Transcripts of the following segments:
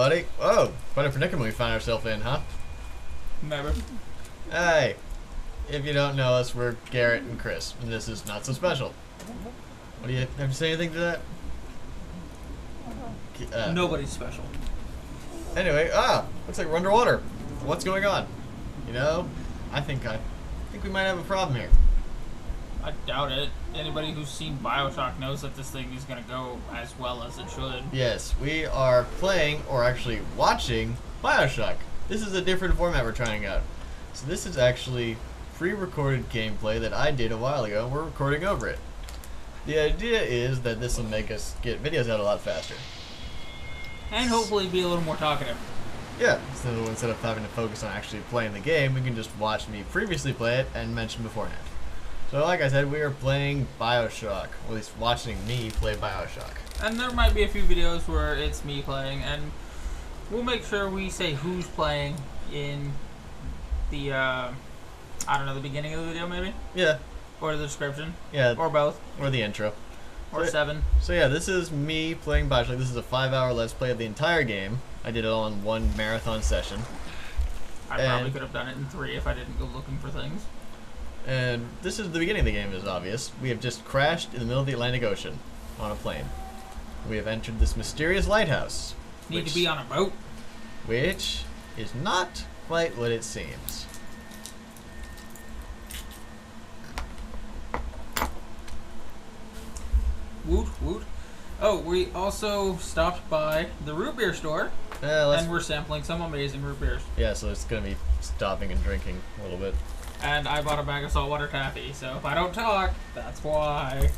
buddy. Whoa, quite a predicament we find ourselves in, huh? Never. Hey, if you don't know us, we're Garrett and Chris, and this is Not So Special. What do you have to say anything to that? Nobody's special. Anyway, looks like we're underwater. What's going on? You know, I think we might have a problem here. I doubt it. Anybody who's seen Bioshock knows that this thing is going to go as well as it should. Yes, we are playing, or actually watching, Bioshock. This is a different format we're trying out. So this is actually pre-recorded gameplay that I did a while ago, and we're recording over it. The idea is that this will make us get videos out a lot faster. And hopefully be a little more talkative. Yeah, so instead of having to focus on actually playing the game, we can just watch me previously play it and mention beforehand. So like I said, we are playing Bioshock, or at least watching me play Bioshock. And there might be a few videos where it's me playing, and we'll make sure we say who's playing in the, I don't know, the beginning of the video maybe? Yeah. Or the description. Yeah. Or both. Or the intro. Or 7. So yeah, this is me playing Bioshock. This is a 5-hour Let's Play of the entire game. I did it all in one marathon session. I probably could have done it in 3 if I didn't go looking for things. And this is the beginning of the game, is obvious. We have just crashed in the middle of the Atlantic Ocean on a plane. We have entered this mysterious lighthouse. Need to be on a boat. Which is not quite what it seems. Woot woot. Oh, we also stopped by the root beer store, and we're sampling some amazing root beers. Yeah, so it's going to be stopping and drinking a little bit. And I bought a bag of saltwater taffy, so if I don't talk, that's why.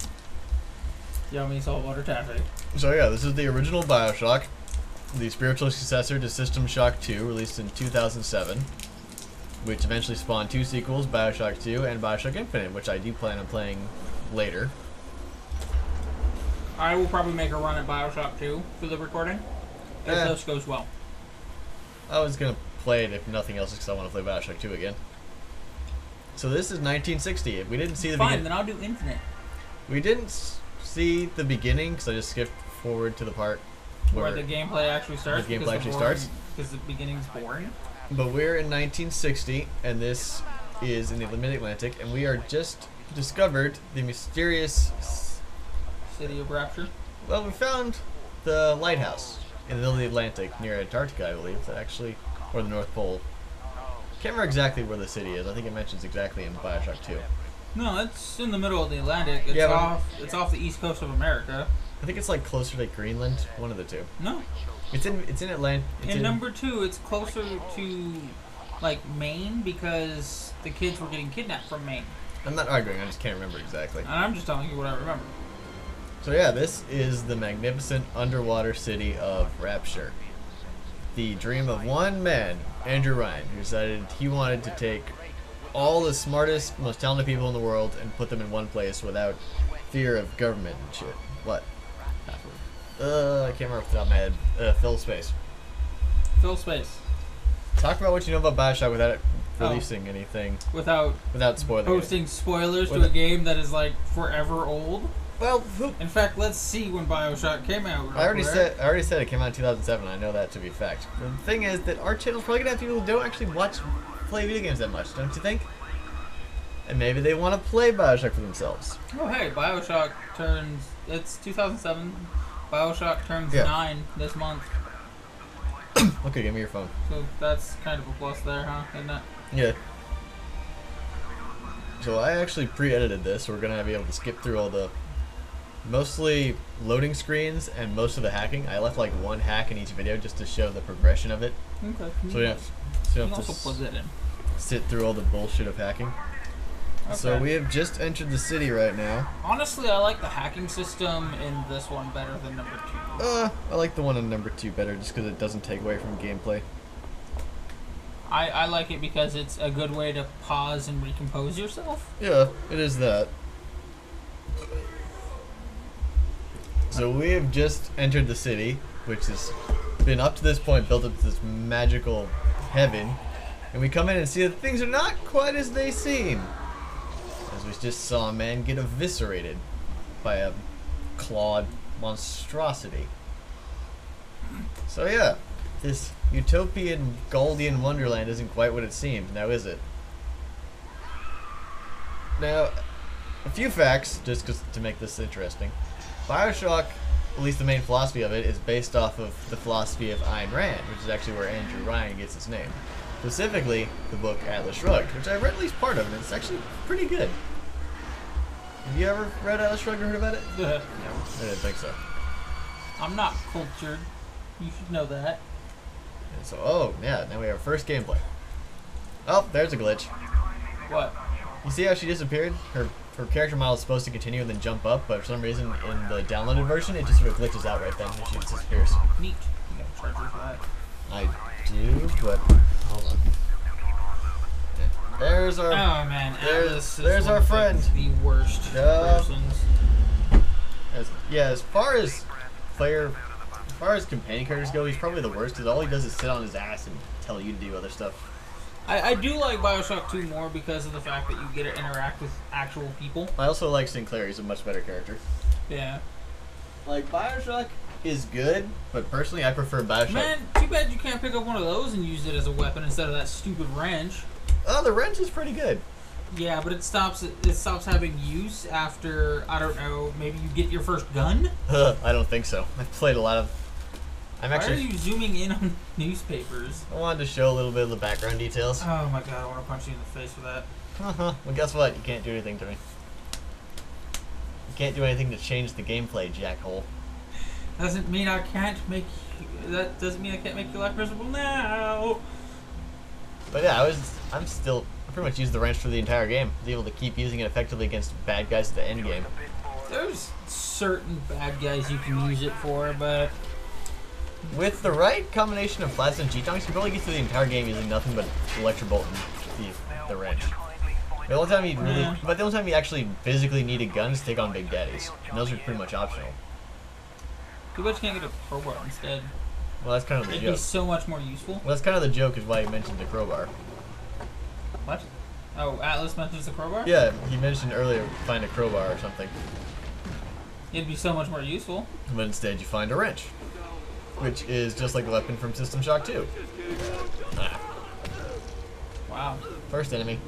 Yummy saltwater taffy. So yeah, this is the original Bioshock, the spiritual successor to System Shock 2, released in 2007, which eventually spawned 2 sequels, Bioshock 2 and Bioshock Infinite, which I do plan on playing later. I will probably make a run at Bioshock 2 for the recording, if this goes well. I was going to play it if nothing else because I want to play Bioshock 2 again. So this is 1960. We didn't see the beginning. Fine, then I'll do Infinite. We didn't see the beginning because I just skipped forward to the part where the gameplay actually starts. The gameplay actually starts. Because the beginning's boring. But we're in 1960, and this is in the Mid-Atlantic, and we are just discovered the mysterious City of Rapture. Well, we found the lighthouse in the middle of the Atlantic near Antarctica, I believe. That actually, or the North Pole. Can't remember exactly where the city is. I think it mentions exactly in Bioshock 2. No, it's in the middle of the Atlantic. It's it's off the east coast of America. I think it's like closer to Greenland, one of the two. No. It's in Atlantic. In number 2, it's closer to like Maine because the kids were getting kidnapped from Maine. I'm not arguing, I just can't remember exactly. And I'm just telling you what I remember. So yeah, this is the magnificent underwater city of Rapture. The dream of one man, Andrew Ryan, who decided he wanted to take all the smartest, most talented people in the world and put them in one place without fear of government and shit. What? I can't remember off the top of my head. Phil Space. Phil Space. Talk about what you know about Bioshock without it releasing anything. Without spoiling posting spoilers to a game that is like forever old. Well, in fact, let's see when Bioshock came out. I already said it came out in 2007. I know that to be a fact. The thing is that our channel's probably gonna have people who don't actually play video games that much, don't you think? And maybe they want to play Bioshock for themselves. Oh hey, Bioshock turns. It's 2007. Bioshock turns 9 this month. Okay, give me your phone. So that's kind of a plus there, huh? Isn't it? Yeah. So I actually pre-edited this, so we're gonna be able to skip through all the mostly loading screens and most of the hacking. I left like one hack in each video just to show the progression of it. Okay. So we have to plug that in. Sit through all the bullshit of hacking. Okay. So we have just entered the city right now. Honestly, I like the hacking system in this one better than number 2. I like the one in number 2 better just because it doesn't take away from gameplay. I like it because it's a good way to pause and recompose yourself. Yeah, it is that. So we have just entered the city, which has been up to this point built up to this magical heaven, and we come in and see that things are not quite as they seem. As we just saw a man get eviscerated by a clawed monstrosity. So yeah, This utopian Goldian wonderland isn't quite what it seems, now is it? Now, a few facts, just to make this interesting. Bioshock, at least the main philosophy of it, is based off of the philosophy of Ayn Rand, which is actually where Andrew Ryan gets his name. Specifically, the book Atlas Shrugged, which I read at least part of, and it's actually pretty good. Have you ever read Atlas Shrugged or heard about it? No. I didn't think so. I'm not cultured. You should know that. And so, oh, yeah, now we have our first gameplay. Oh, there's a glitch. What? You see how she disappeared? Her character model is supposed to continue and then jump up, but for some reason in the downloaded version, it just sort of glitches out right then and she disappears. Neat. You got charger for that. I do, but hold on. There's our. Oh man, there's our friend. The worst persons. As far as companion characters go, he's probably the worst because all he does is sit on his ass and tell you to do other stuff. I do like Bioshock 2 more because of the fact that you get to interact with actual people. I also like Sinclair. He's a much better character. Yeah. Like, Bioshock is good, but personally I prefer Bioshock. Man, too bad you can't pick up one of those and use it as a weapon instead of that stupid wrench. Oh, the wrench is pretty good. Yeah, but it stops having use after, I don't know, maybe you get your first gun? I don't think so. I've played a lot of... Why are you zooming in on newspapers? I wanted to show a little bit of the background details. Oh my god, I want to punch you in the face for that. Well, guess what? You can't do anything to me. You can't do anything to change the gameplay, jackhole. That doesn't mean I can't make your life miserable now. But yeah, I pretty much used the wrench for the entire game. I was able to keep using it effectively against bad guys at the end game. There's certain bad guys you can use it for, but with the right combination of plasma and G-Tonks, you can probably get through the entire game using nothing but Electrobolt and the wrench. The only time you actually physically needed guns to take on Big Daddies. And those are pretty much optional. Too bad you can't get a crowbar instead. Well, that's kind of the It'd joke. be so much more useful. Well, that's kind of the joke is why he mentioned the crowbar. What? Oh, Atlas mentions the crowbar? Yeah, he mentioned earlier find a crowbar or something. It'd be so much more useful. But instead you find a wrench. Which is just like the weapon from System Shock 2. Ah. Wow. First enemy.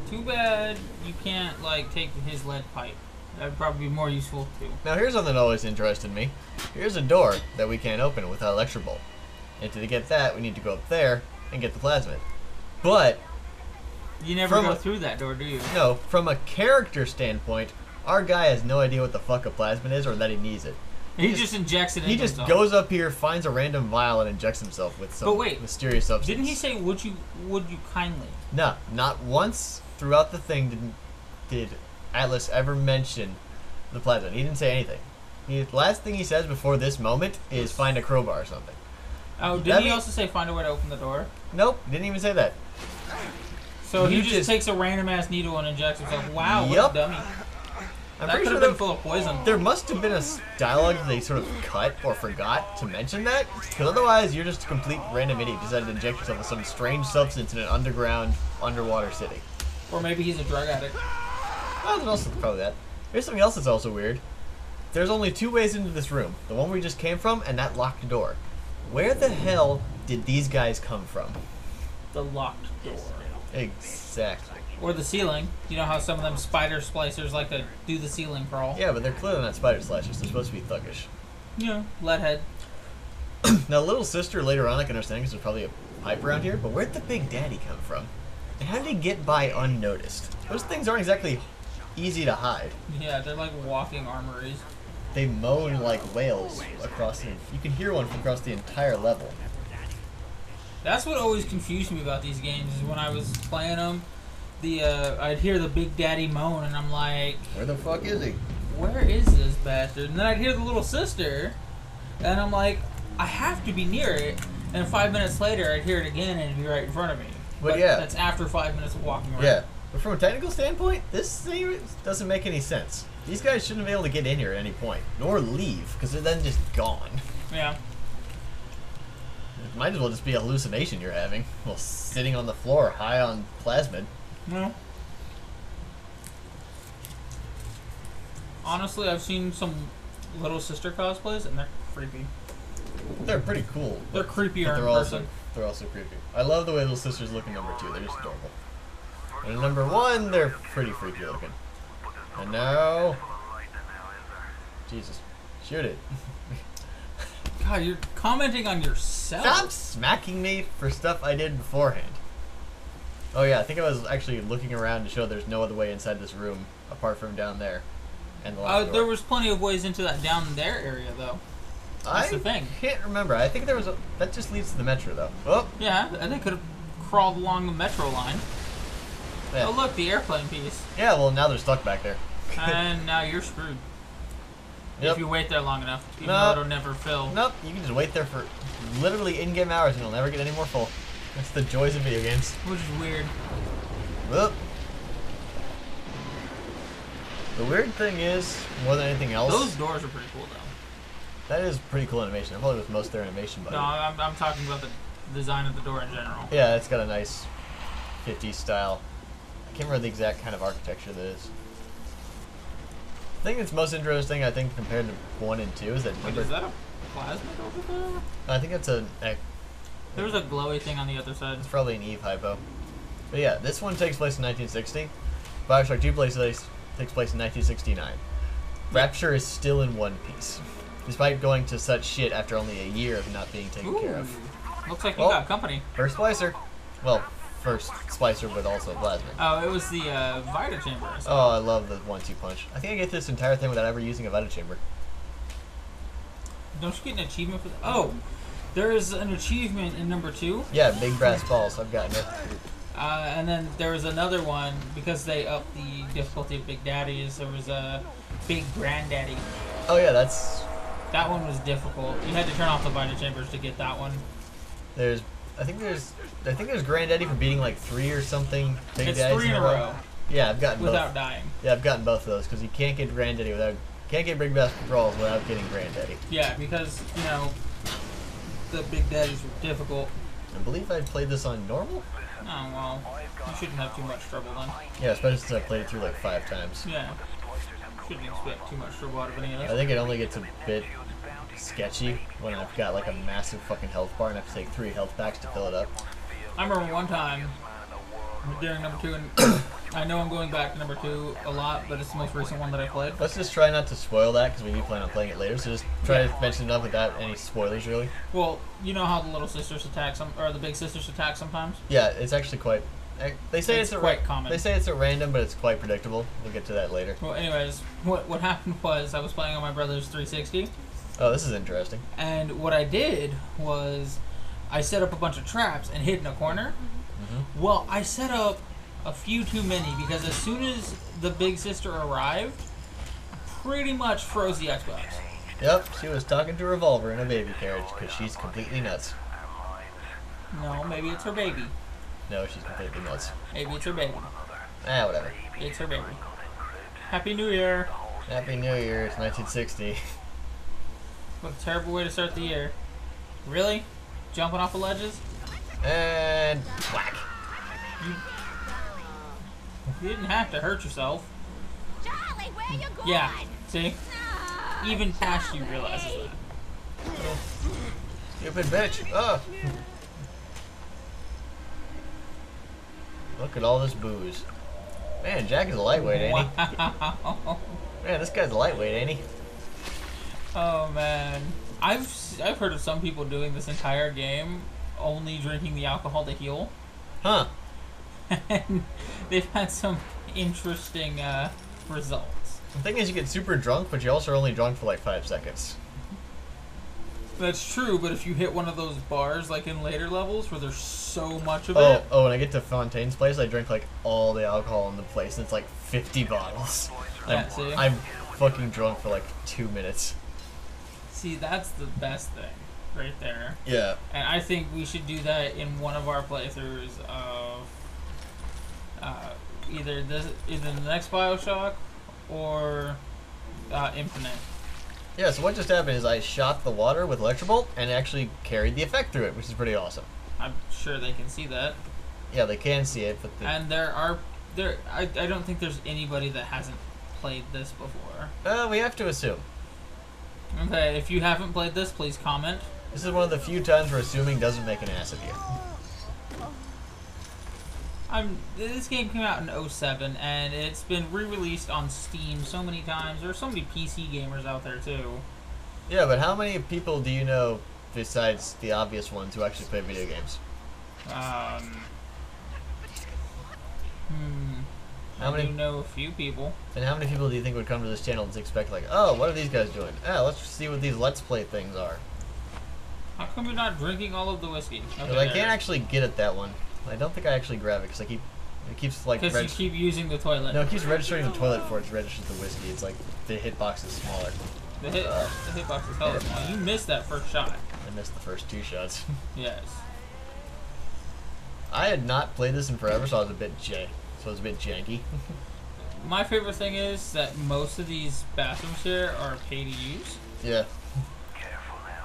Too bad you can't, like, take his lead pipe. That'd probably be more useful, too. Now here's something that always interested me. Here's a door that we can't open without Electrobolt. And to get that, we need to go up there and get the plasmid. But you never go through that door, do you? No, from a character standpoint, our guy has no idea what the fuck a plasmid is or that he needs it. He just injects it into himself. He just goes up here, finds a random vial, and injects himself with some mysterious substance. Didn't he say, would you kindly? No, not once throughout the thing did Atlas ever mention the plasmid. He didn't say anything. The last thing he says before this moment is find a crowbar or something. Oh, didn't he also say find a way to open the door? Nope, didn't even say that. So he just takes a random ass needle and injects himself. Wow, what a dummy. That could have been full of poison. There must have been a dialogue they sort of cut or forgot to mention that, because otherwise you're just a complete random idiot who decided to inject yourself with some strange substance in an underwater city. Or maybe he's a drug addict. Well, there's also probably that. Here's something else that's also weird. There's only two ways into this room. The one we just came from and that locked door. Where the hell did these guys come from? The locked door. Exactly. Or the ceiling. You know how some of them spider splicers like to do the ceiling crawl? Yeah, but they're clearly not spider slashers. They're supposed to be thuggish. Yeah, leadhead. Now, little sister later on I can understand because there's probably a pipe around here, but where'd the Big Daddy come from? And how did he get by unnoticed? Those things aren't exactly easy to hide. Yeah, they're like walking armories. They moan like whales across the... You can hear one from across the entire level. That's what always confused me about these games is when I was playing them. I'd hear the Big Daddy moan, and I'm like, where the fuck is he? Where is this bastard? And then I'd hear the little sister, and I'm like, I have to be near it. And 5 minutes later, I'd hear it again, and it'd be right in front of me. But yeah, that's after 5 minutes of walking around. Yeah, but from a technical standpoint, this thing doesn't make any sense. These guys shouldn't be able to get in here at any point, nor leave, because they're then just gone. Yeah. It might as well just be a hallucination you're having, while sitting on the floor high on plasmid. No. Honestly, I've seen some Little Sister cosplays, and they're creepy. They're pretty cool. They're creepier but in person. They're also creepy. I love the way little sisters look in number 2. They're just adorable. And in number 1, they're pretty freaky looking. And now... Jesus. Shoot it. God, you're commenting on yourself. Stop smacking me for stuff I did beforehand. Oh yeah, I think I was actually looking around to show there's no other way inside this room apart from down there. And the there was plenty of ways into that down there area, though. That's the thing. I can't remember. I think there was a... That just leads to the metro, though. Oh! Yeah, and they could have crawled along the metro line. Yeah. Oh, look, the airplane piece. Yeah, well, now they're stuck back there. And now you're screwed. Yep. If you wait there long enough, even though it'll never fill. Nope, you can just wait there for literally in-game hours and you'll never get any more full. That's the joys of video games. Which is weird. Whoop. The weird thing is, more than anything else... Those doors are pretty cool, though. That is pretty cool animation. I'm probably with most of their animation, but... No, I'm talking about the design of the door in general. Yeah, it's got a nice 50s style. I can't remember the exact kind of architecture that is. The thing that's most interesting, I think, compared to 1 and 2 is that... Wait, is that a plasmid over there? I think that's a... There was a glowy thing on the other side. It's probably an Eve hypo. But yeah, this one takes place in 1960. Bioshock 2 takes place in 1969. Rapture is still in one piece, despite going to such shit after only a year of not being taken care of. Looks like you got company. First splicer. Well, first splicer, but also plasmid. Oh, it was the Vita chamber. Oh, I love the 1-2 punch. I think I get this entire thing without ever using a Vita chamber. Don't you get an achievement for that? Oh, there is an achievement in number 2. Yeah, big brass balls. I've gotten it. And then there was another one, because they upped the difficulty of Big Daddies, there was a Big Granddaddy. Oh yeah, that one was difficult. You had to turn off the Vita chambers to get that one. I think there's Granddaddy for beating like 3 or something. Big it's Daddies 3 in a row. Yeah, I've gotten without both. dying. Yeah, I've gotten both of those because you can't get Granddaddy can't get Big Brass Patrols without getting Granddaddy. Yeah, because the Big Daddies were difficult. I believe I played this on normal. Oh well, you shouldn't have too much trouble then. Yeah, especially since I played it through like 5 times. Yeah, shouldn't expect too much trouble out of any of this. I think it only gets a bit sketchy when I've got like a massive fucking health bar and I have to take 3 health packs to fill it up. I remember one time during number 2, and I know I'm going back to number 2 a lot, but it's the most recent one that I played. Let's just try not to spoil that because we do plan on playing it later. So just try to mention it up without any spoilers, really. Well, you know how the little sisters attack or the big sisters attack sometimes. Yeah, it's actually quite. They say it's quite common. They say it's at random, but it's quite predictable. We'll get to that later. Well, anyways, what happened was I was playing on my brother's 360. Oh, this is interesting. And what I did was I set up a bunch of traps and hid in a corner. Mm-hmm. Well, I set up a few too many because as soon as the big sister arrived, pretty much froze the Xbox. Yep, she was talking to Revolver in a baby carriage because she's completely nuts. No, maybe it's her baby. No, she's completely nuts. Maybe it's her baby. Ah, whatever. It's her baby. Happy New Year. Happy New Year. It's 1960. What a terrible way to start the year. Really? Jumping off the ledges? And whack. You didn't have to hurt yourself. Charlie, where you going? Yeah, see? Even past you realizes that. Stupid bitch. Oh. Look at all this booze. Man, Jack is a lightweight, ain't he? Wow. Man, this guy's a lightweight, ain't he? Oh man, I've heard of some people doing this entire game only drinking the alcohol to heal. Huh. And they've had some interesting results. The thing is, you get super drunk, but you also are only drunk for like 5 seconds. That's true, but if you hit one of those bars, like in later levels, where there's so much of it... Oh, when I get to Fontaine's place, I drink like all the alcohol in the place, and it's like 50 bottles. Yeah, see? I'm fucking drunk for like 2 minutes. See, that's the best thing, right there. Yeah. And I think we should do that in one of our playthroughs of either the next Bioshock or Infinite. Yeah, so what just happened is I shot the water with Electro Bolt and actually carried the effect through it, which is pretty awesome. I'm sure they can see that. Yeah, they can see it, but and I don't think there's anybody that hasn't played this before. we have to assume. Okay, if you haven't played this, please comment. This is one of the few times where assuming doesn't make an ass of you. This game came out in 07, and it's been re-released on Steam so many times. There's so many PC gamers out there, too. Yeah, but how many people do you know, besides the obvious ones, who actually play video games? I do know a few people. And how many people do you think would come to this channel and expect, like, oh, what are these guys doing? Let's see what these Let's Play things are. How come you're not drinking all of the whiskey? Okay, I can't actually get at that one. I don't think I actually grab it because it keeps like. Because you keep using the toilet. No, it keeps registering the toilet before it registers the whiskey. It's like the hitbox is smaller. The hitbox is hella small. You missed that first shot. I missed the first 2 shots. Yes. I had not played this in forever, so I was a bit janky. My favorite thing is that most of these bathrooms here are pay to use. Yeah.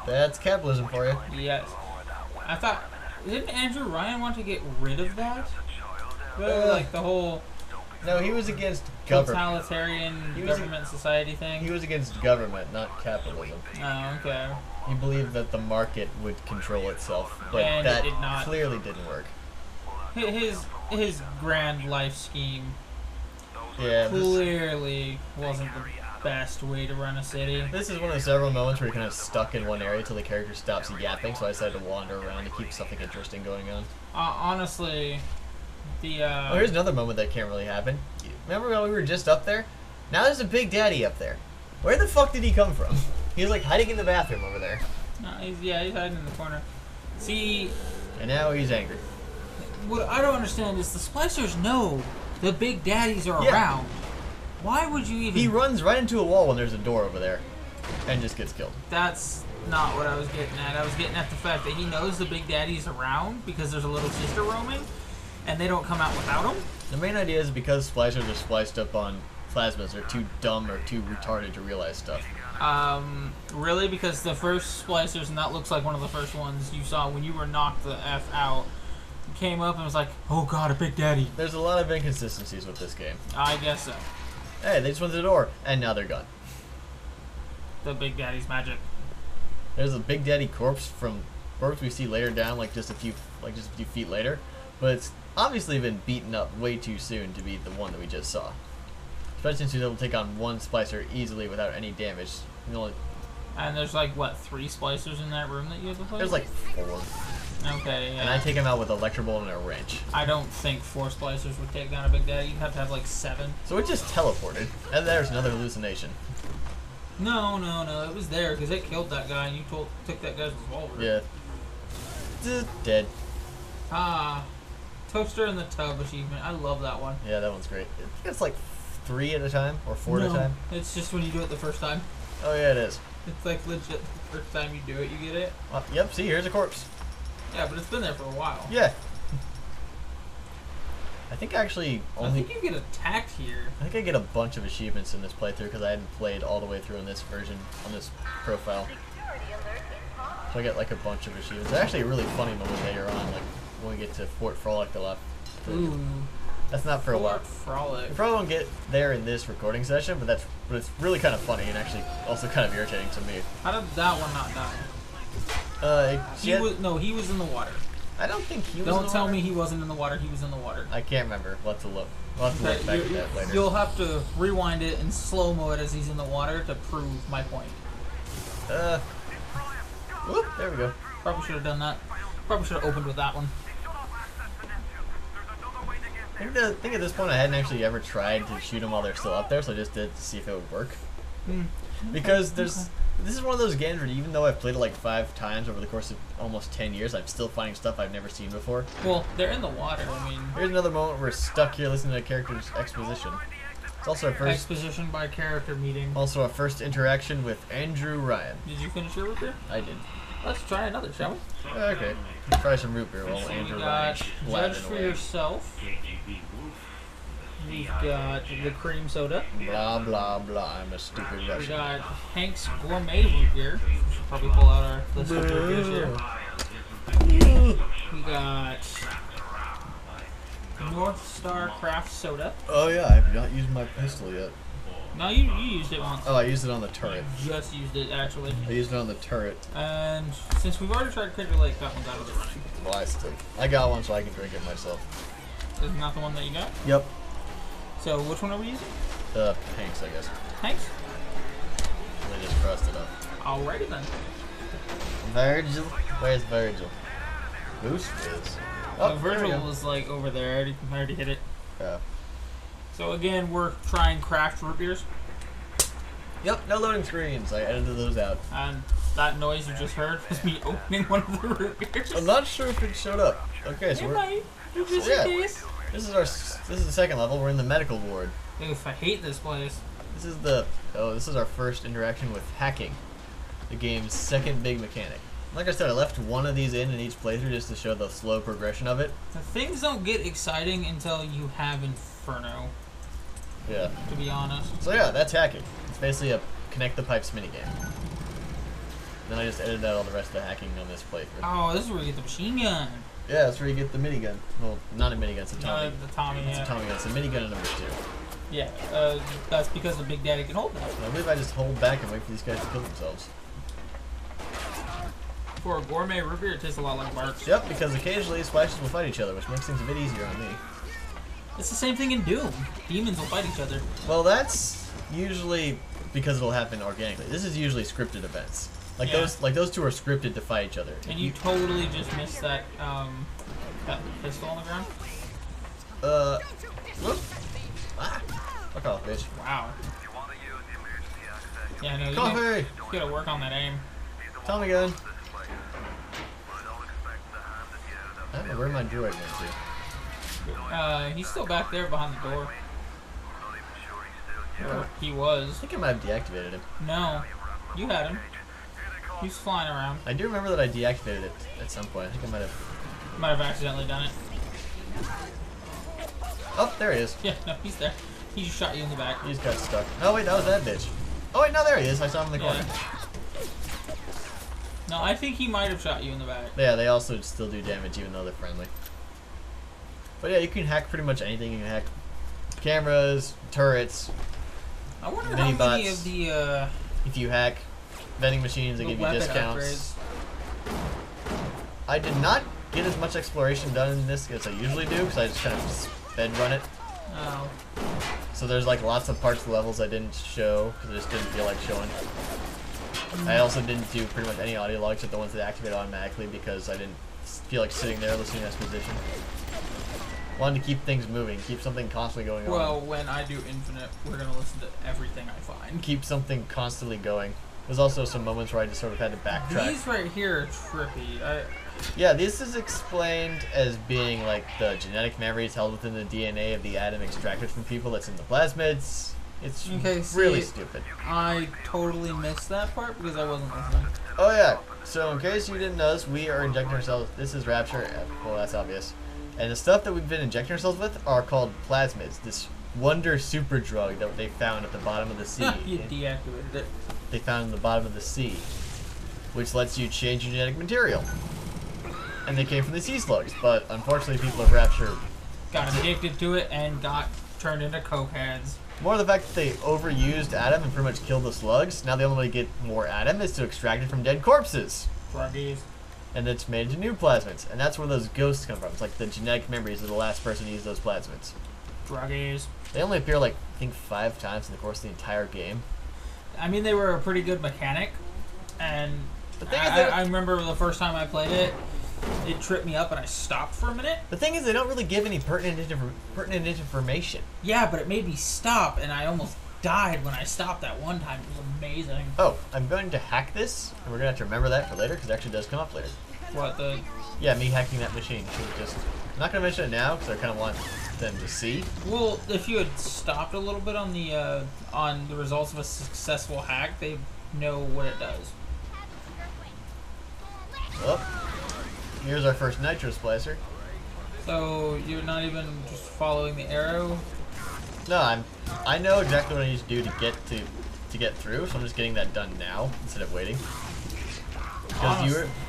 That's capitalism for you. Yes. I thought, didn't Andrew Ryan want to get rid of that? Like the whole... No, he was against government. Totalitarian government society thing? He was against government, not capitalism. Oh, okay. He believed that the market would control itself, but and that it did not. Clearly didn't work. His grand life scheme clearly wasn't the best way to run a city. This is one of the several moments where you're kind of stuck in one area until the character stops yapping, so I decided to wander around to keep something interesting going on. Honestly, Oh, here's another moment that can't really happen. Remember when we were just up there? Now there's a Big Daddy up there. Where the fuck did he come from? He was like hiding in the bathroom over there. He's hiding in the corner. See... And now he's angry. What I don't understand is the Splicers know the Big Daddies are around. Why would you even... He runs right into a wall when there's a door over there and just gets killed. That's not what I was getting at. I was getting at the fact that he knows the Big Daddy's around because there's a little sister roaming and they don't come out without him. The main idea is because splicers are spliced up on plasmas, they're too dumb or too retarded to realize stuff. Really? Because the first splicers, and that looks like one of the first ones you saw when you were knocked the F out, came up and was like, oh god, a Big Daddy. There's a lot of inconsistencies with this game. I guess so. Hey, they just went to the door, and now they're gone. The Big Daddy's magic. There's a Big Daddy corpse we see later down, just a few feet later, but it's obviously been beaten up way too soon to be the one that we just saw. Especially since he's able to take on one splicer easily without any damage. And there's like, what, 3 splicers in that room that you have to play? There's like 4. Okay, yeah. And I take him out with a electric bolt and a wrench. I don't think 4 splicers would take down a Big Daddy. You'd have to have like 7. So it just teleported. And there's another hallucination. No, it was there because it killed that guy and you took that guy's revolver. Yeah. Dead. Toaster in the Tub achievement. I love that one. Yeah, that one's great. I think it's like 3 at a time or 4 at a time. It's just when you do it the first time. Oh yeah, it is. It's like legit the first time you do it, you get it. Yep, see, here's a corpse. Yeah, but it's been there for a while. Yeah. I think actually I think you get attacked here. I think I get a bunch of achievements in this playthrough because I hadn't played all the way through in this version, on this profile. So I get like a bunch of achievements. It's actually a really funny moment later on, like when we get to Fort Frolic the left. Ooh. That's not for a while. Fort Frolic. We probably won't get there in this recording session, but it's really kind of funny and actually also kind of irritating to me. How did that one not die? He was in the water. I don't think he was. Don't tell me he wasn't in the water. He was in the water. I can't remember. We'll have to look. We'll have to look back at that later. You'll have to rewind it and slow-mo it as he's in the water to prove my point. Whoop, there we go. Probably should have done that. Probably should have opened with that one. I think at this point I hadn't actually ever tried to shoot them while they're still up there, so I just did to see if it would work. Because this is one of those games where even though I've played it like 5 times over the course of almost 10 years, I'm still finding stuff I've never seen before. Well, they're in the water, I mean... Here's another moment we're stuck here listening to a character's exposition. It's also our first... Exposition by character meeting. Also our first interaction with Andrew Ryan. Did you finish your root beer? I did. Let's try another, shall we? Okay. Let's try some root beer while So Andrew we Ryan got blabbing Judge for away. Yourself. We've got the cream soda. Blah, blah, blah. I'm a stupid We Russian. got Hank's Gourmet Root Beer. We should probably pull out our list of root beers here. We got North Star Craft Soda. Oh yeah, I've not used my pistol yet. No, you used it once. Oh, I used it on the turret. You just used it, actually. I used it on the turret. And since we've already tried Crater Lake, that one's out of the running. Well, I got one so I can drink it myself. Isn't that the one that you got? Yep. So which one are we using? Hanks, I guess. Hanks? They just crossed it up. Alrighty then. Virgil? Where's Virgil? Goose is. Oh, Virgil was like over there. I already hit it. Yeah. So again, we're trying craft root beers. Yep, no loading screens. I edited those out. And that noise you just heard was me opening one of the root beers. I'm not sure if it showed up. Okay, so this is the second level. We're in the medical ward. Oof, I hate this place. This is our first interaction with hacking, the game's second big mechanic. Like I said, I left one of these in each playthrough just to show the slow progression of it. The things don't get exciting until you have Inferno. Yeah. To be honest. So yeah, that's hacking. It's basically a connect the pipes minigame. Then I just edited out all the rest of the hacking on this playthrough. Oh, this is where you get the machine gun. Yeah, that's where you get the minigun. Well, not a minigun, it's a Tommy. The Tommy, It's a Tommy gun. It's a minigun number 2. Yeah, that's because the Big Daddy can hold that. I believe I just hold back and wait for these guys to kill themselves. For a gourmet root beer, it tastes a lot like Barks. Yep, because occasionally splashes will fight each other, which makes things a bit easier on me. It's the same thing in Doom. Demons will fight each other. Well, that's usually because it'll happen organically. This is usually scripted events. Like those two are scripted to fight each other. And you totally just missed that that pistol on the ground. Whoop. Ah, fuck off, bitch. Wow. Yeah, no, Coffee. You gotta work on that aim. Tommy gun. I don't know where my droid went to. He's still back there behind the door. Or he was. I think I might have deactivated him. No, you had him. He's flying around. I do remember that I deactivated it at some point. I think I might have. Might have accidentally done it. Oh, there he is. Yeah, no, he's there. He just shot you in the back. He just got stuck. Oh wait, that was that bitch. Oh wait, no, there he is. I saw him in the corner. No, I think he might have shot you in the back. Yeah, they also still do damage even though they're friendly. But yeah, you can hack pretty much anything. You can hack cameras, turrets. I wonder how many of the if you hack vending machines, they give you discounts. I did not get as much exploration done in this as I usually do because I just kind of sped run it. Oh. So there's like lots of parts of the levels I didn't show because I just didn't feel like showing. I also didn't do pretty much any audio logs except the ones that activate automatically because I didn't feel like sitting there listening to exposition. Wanted to keep things moving, keep something constantly going on. Well, when I do Infinite, we're going to listen to everything I find. Keep something constantly going. There's also some moments where I just sort of had to backtrack. These right here are trippy. Yeah, this is explained as being like the genetic memories held within the DNA of the atom extracted from people that's in the plasmids. It's really stupid. I totally missed that part because I wasn't listening. Oh yeah, so in case you didn't notice, we are injecting ourselves. This is Rapture. Well, that's obvious. And the stuff that we've been injecting ourselves with are called plasmids. This wonder super drug that they found at the bottom of the sea. You deactivated it. They found in the bottom of the sea, which lets you change your genetic material. And they came from the sea slugs, but unfortunately people of Rapture got addicted to it and got turned into cokeheads. More the fact that they overused Adam and pretty much killed the slugs. Now the only way to get more Adam is to extract it from dead corpses. Druggies. And it's made into new plasmids. And that's where those ghosts come from. It's like the genetic memories of the last person who used those plasmids. Druggies. They only appear like, I think 5 times in the course of the entire game. I mean, they were a pretty good mechanic. And I remember the first time I played it, it tripped me up and I stopped for a minute. The thing is, they don't really give any pertinent information. Yeah, but it made me stop, and I almost died when I stopped that one time. It was amazing. Oh, I'm going to hack this, and we're going to have to remember that for later, because it actually does come up later. What, the... Yeah, me hacking that machine. I'm not going to mention it now, because I kind of want them to see. Well, if you had stopped a little bit on the results of a successful hack, they know what it does. Oh. Here's our first nitro splicer. So you're not even just following the arrow? No, I know exactly what I need to do to get through, so I'm just getting that done now instead of waiting.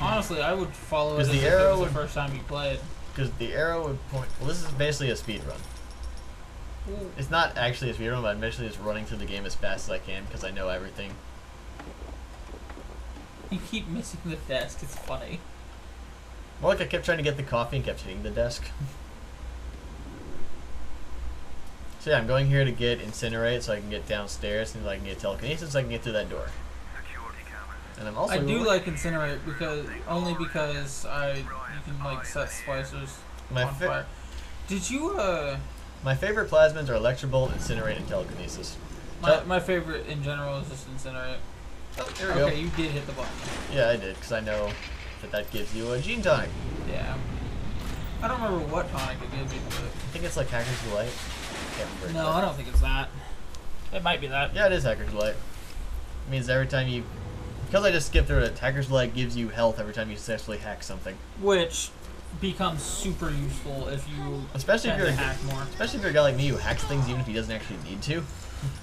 Honestly, I would follow it as if it was the first time you played. Because the arrow would point. Well, this is basically a speed run. Well, It's not actually a speedrun, but I'm actually just running through the game as fast as I can because I know everything. You keep missing the desk. It's funny. Well, like I kept trying to get the coffee and kept hitting the desk. So yeah, I'm going here to get Incinerate so I can get downstairs and so I can get Telekinesis so I can get through that door. And I'm also. I do like Incinerate because you can like set splicers on fire. Did you My favorite plasmids are Electrobolt, Incinerate, and Telekinesis. My favorite in general is just Incinerate. Oh, there we go. Okay, you did hit the button. Yeah, I did, because I know that gives you a Gene Tonic. Yeah. I don't remember what tonic it gives you, but... I think it's like Hacker's Delight. No, I don't think it's that. It might be that. Yeah, it is Hacker's Delight. It means every time you... Because I just skipped through it, Hacker's Delight gives you health every time you successfully hack something. Which becomes super useful if you especially if you're hack more. Especially if you're a guy like me who hacks things even if he doesn't actually need to.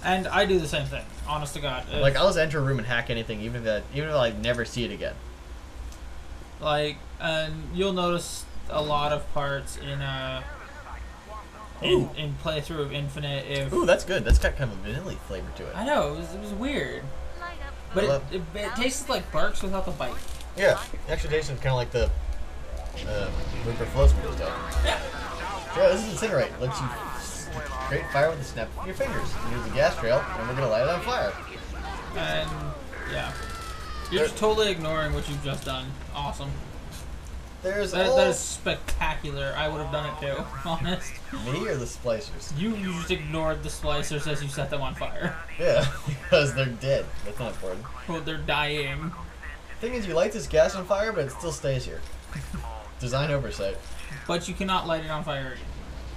And I do the same thing, honest to God. Like, I'll just enter a room and hack anything even if I never see it again. Like, and you'll notice a lot of parts in playthrough of Infinite if... Ooh, that's good. That's got kind of a vanilla flavor to it. I know, it was weird. But it tastes like Barks without the bite. Yeah, it actually tastes kind of like the Rupert Flow stuff. Yeah. Yeah, this is Incinerate. It lets you create fire with the snap of your fingers. Here's the gas trail, and we're going to light it on fire. And, yeah. You're just totally ignoring what you've just done. Awesome. That is spectacular. I would have done it too, honest. Me or the splicers? You just ignored the splicers as you set them on fire. Yeah, because they're dead. That's not important. Well, they're dying. Thing is, you light this gas on fire, but it still stays here. Design oversight. But you cannot light it on fire again.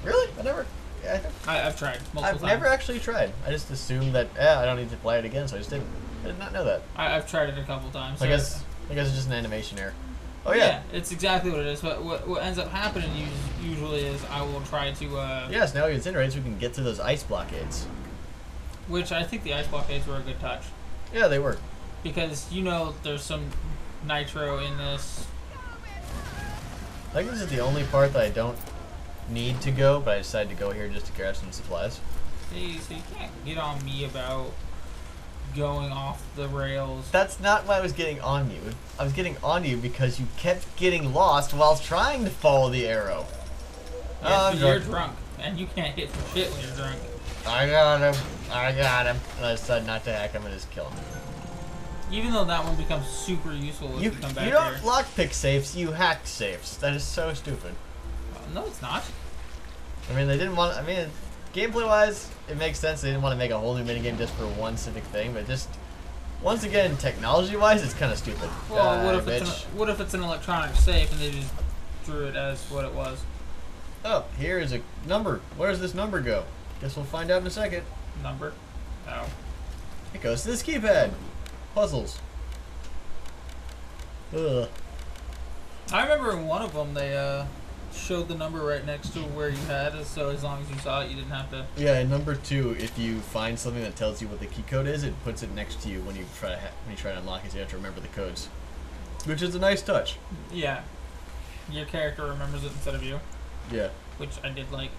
Really? I never... Yeah, I've tried multiple times. I've never actually tried. I just assumed that, I don't need to play it again, so I just didn't. I did not know that. I've tried it a couple times. I guess it's just an animation error. Oh yeah. It's exactly what it is. But what ends up happening usually is I will try to... Yes, now we Incinerate so we can get through those ice blockades. Which I think the ice blockades were a good touch. Yeah, they were. Because, there's some nitro in this. I think this is the only part that I don't need to go, but I decided to go here just to grab some supplies. Hey, so you can't get on me about going off the rails. That's not why I was getting on you. I was getting on you because you kept getting lost while trying to follow the arrow. Yes, but you're drunk, and you can't hit for shit when you're drunk. I got him. And I decided not to hack him and just kill him. Even though that one becomes super useful if you come back here. You don't lockpick safes, you hack safes. That is so stupid. No, it's not. I mean, they didn't want... I mean, gameplay-wise, it makes sense. They didn't want to make a whole new minigame just for one specific thing, but just... Once again, technology-wise, it's kind of stupid. Well, what if it's an electronic safe and they just drew it as what it was? Oh, here is a number. Where does this number go? Guess we'll find out in a second. Number? Oh. It goes to this keypad. Puzzles. Ugh. I remember in one of them they showed the number right next to where you had it, so as long as you saw it, you didn't have to... Yeah, and number 2, if you find something that tells you what the key code is, it puts it next to you when you try to unlock it, so you have to remember the codes. Which is a nice touch. Yeah. Your character remembers it instead of you. Yeah. Which I did like.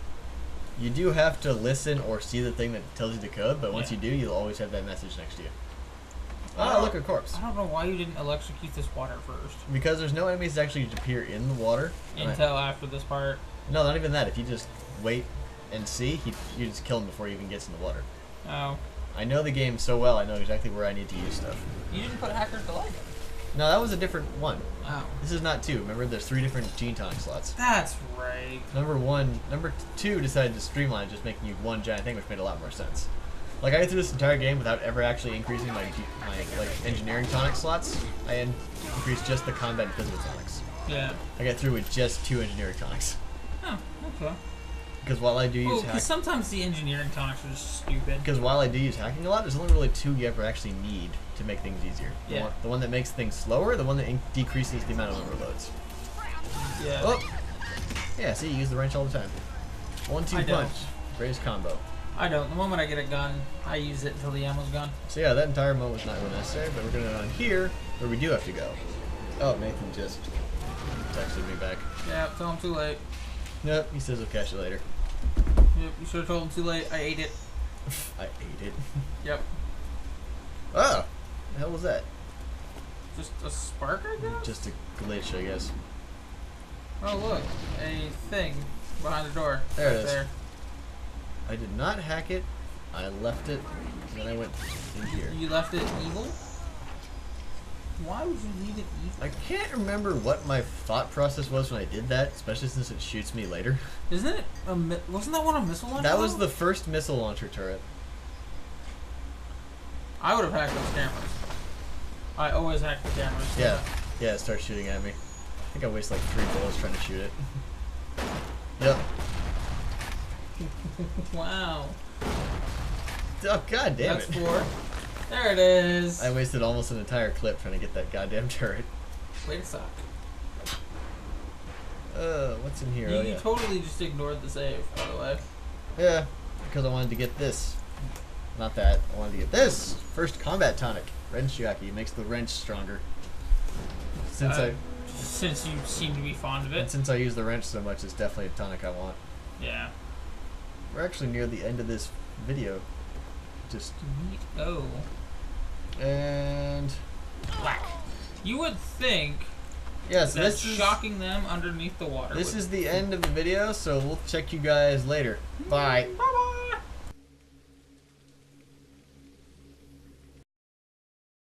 You do have to listen or see the thing that tells you the code, but once you do, you'll always have that message next to you. Ah, look, a corpse. I don't know why you didn't electrocute this water first. Because there's no enemies that actually appear in the water. Until after this part. No, not even that. If you just wait and see, you just kill him before he even gets in the water. Oh. I know the game so well, I know exactly where I need to use stuff. You didn't put Hacker's Delight in. No, that was a different one. Oh. This is not 2. Remember, there's 3 different Gene Tonic slots. That's right. Number 2 decided to streamline, just making you one giant thing, which made a lot more sense. Like, I went through this entire game without ever actually increasing my engineering tonic slots. I increased just the combat and physical tonics. Yeah. I got through with just 2 engineering tonics. Oh, okay. Because while I do use because sometimes the engineering tonics are just stupid. Because while I do use hacking a lot, there's only really 2 you ever actually need to make things easier. The one that makes things slower, the one that decreases the amount of overloads. Yeah. Oh! Yeah, see, you use the wrench all the time. 1-2 punch. Greatest combo. I don't. The moment I get a gun, I use it until the ammo's gone. So yeah, that entire moment was not really necessary, but we're going to go on here, where we do have to go. Oh, Nathan just texted me back. Yeah, tell him too late. Nope, he says he'll catch you later. Yep, you should have told him too late. I ate it. I ate it. Yep. Oh, the hell was that? Just a spark, I guess? Just a glitch, I guess. Oh, look. A thing behind the door. There right it is. There. I did not hack it. I left it, and then I went in here. You left it evil? Why would you leave it evil? I can't remember what my thought process was when I did that, especially since it shoots me later. Isn't it wasn't that one a missile launcher? That was the first missile launcher turret. I would have hacked those cameras. I always hack the cameras. Yeah. Yeah, it starts shooting at me. I think I wasted like 3 bullets trying to shoot it. Yep. Wow. Oh, god damn That's it. 4. There it is. I wasted almost an entire clip trying to get that goddamn turret. Way to suck. What's in here? You, Oh, you yeah. totally just ignored the save, by the way. Yeah, because I wanted to get this. Not that. I wanted to get this. First combat tonic. Wrench Yaki makes the wrench stronger. Since you seem to be fond of And it. since I use the wrench so much, it's definitely a tonic I want. Yeah. We're actually near the end of this video. Just Oh. and Whack. You would think yeah, so that this is shocking them underneath the water. this is the end of the video, so we'll check you guys later. Bye. Bye.